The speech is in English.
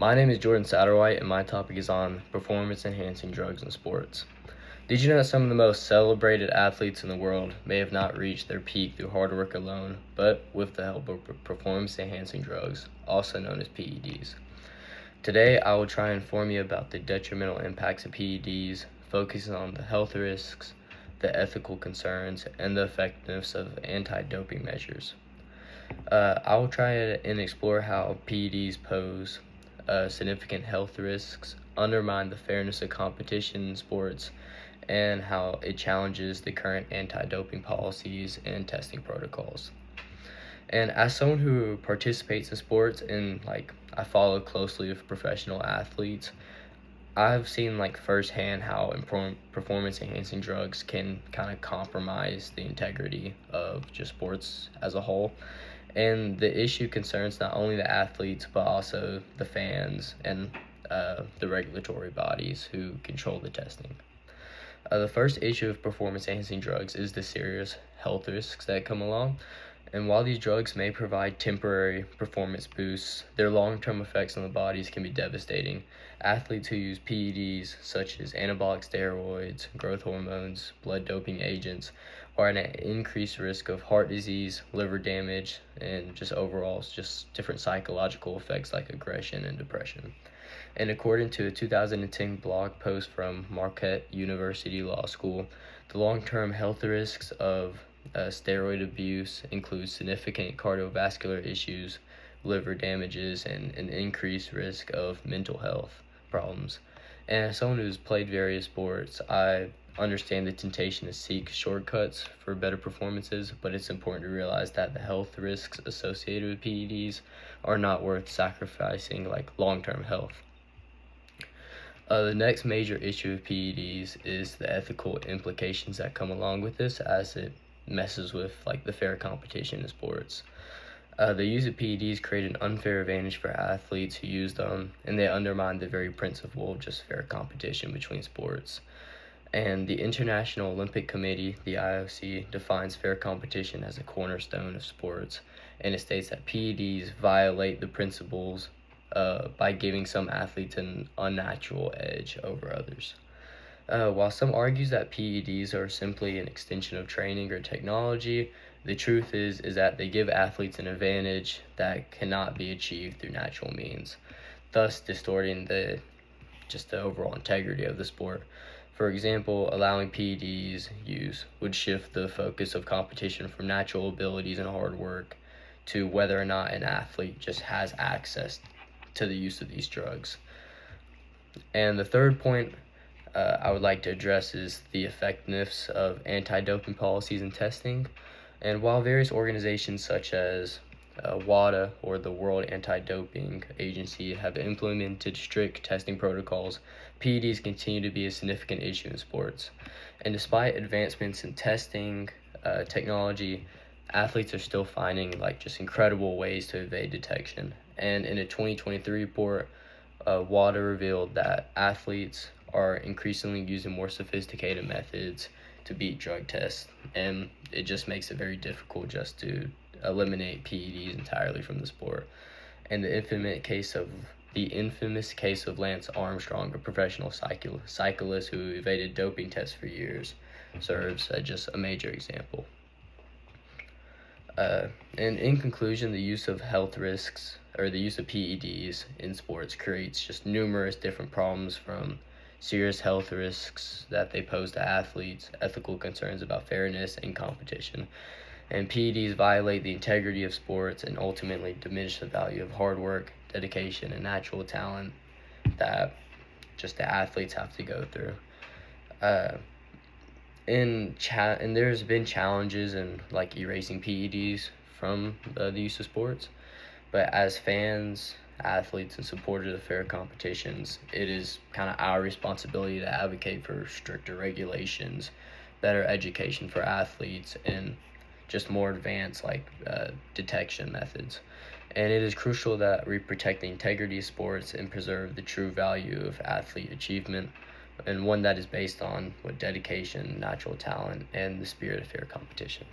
My name is Jordan Satterwhite, and my topic is on performance-enhancing drugs in sports. Did you know that some of the most celebrated athletes in the world may have not reached their peak through hard work alone, but with the help of performance-enhancing drugs, also known as PEDs? Today, I will try and inform you about the detrimental impacts of PEDs, focusing on the health risks, the ethical concerns, and the effectiveness of anti-doping measures. I will try and explore how PEDs pose significant health risks, undermine the fairness of competition in sports, and how it challenges the current anti-doping policies and testing protocols. And as someone who participates in sports and I follow closely with professional athletes, I've seen firsthand how performance enhancing drugs can kind of compromise the integrity of just sports as a whole. And the issue concerns not only the athletes, but also the fans and the regulatory bodies who control the testing. The first issue of performance enhancing drugs is the serious health risks that come along. And while these drugs may provide temporary performance boosts, their long-term effects on the bodies can be devastating. Athletes who use PEDs, such as anabolic steroids, growth hormones, blood doping agents, are at an increased risk of heart disease, liver damage, and just overall just different psychological effects like aggression and depression. And according to a 2010 blog post from Marquette University Law School, the long-term health risks of steroid abuse includes significant cardiovascular issues, liver damages, and an increased risk of mental health problems. And as someone who's played various sports, I understand the temptation to seek shortcuts for better performances, but it's important to realize that the health risks associated with PEDs are not worth sacrificing long-term health. The next major issue of PEDs is the ethical implications that come along with this, as it messes with the fair competition in sports. The use of PEDs create an unfair advantage for athletes who use them, and they undermine the very principle of just fair competition between sports. And the International Olympic Committee, the IOC, defines fair competition as a cornerstone of sports, and it states that PEDs violate the principles by giving some athletes an unnatural edge over others. While some argues that PEDs are simply an extension of training or technology, the truth is that they give athletes an advantage that cannot be achieved through natural means, thus distorting the overall integrity of the sport. For example, allowing PEDs use would shift the focus of competition from natural abilities and hard work to whether or not an athlete just has access to the use of these drugs. And the third point I would like to address is the effectiveness of anti-doping policies and testing. And while various organizations such as WADA, or the World Anti-Doping Agency, have implemented strict testing protocols, PEDs continue to be a significant issue in sports. And despite advancements in testing technology, athletes are still finding just incredible ways to evade detection. And in a 2023 report, WADA revealed that athletes are increasingly using more sophisticated methods to beat drug tests, and it just makes it very difficult just to eliminate PEDs entirely from the sport. And the infamous case of Lance Armstrong, a professional cyclist who evaded doping tests for years, serves as just a major example. And in conclusion, the use of PEDs in sports creates just numerous different problems, from serious health risks that they pose to athletes, ethical concerns about fairness and competition. And PEDs violate the integrity of sports and ultimately diminish the value of hard work, dedication, and natural talent that just the athletes have to go through. And there's been challenges in erasing PEDs from the use of sports, but as fans, athletes, and supporters of fair competitions, it is kind of our responsibility to advocate for stricter regulations, better education for athletes, and just more advanced detection methods. And it is crucial that we protect the integrity of sports and preserve the true value of athlete achievement, and one that is based on dedication, natural talent, and the spirit of fair competition.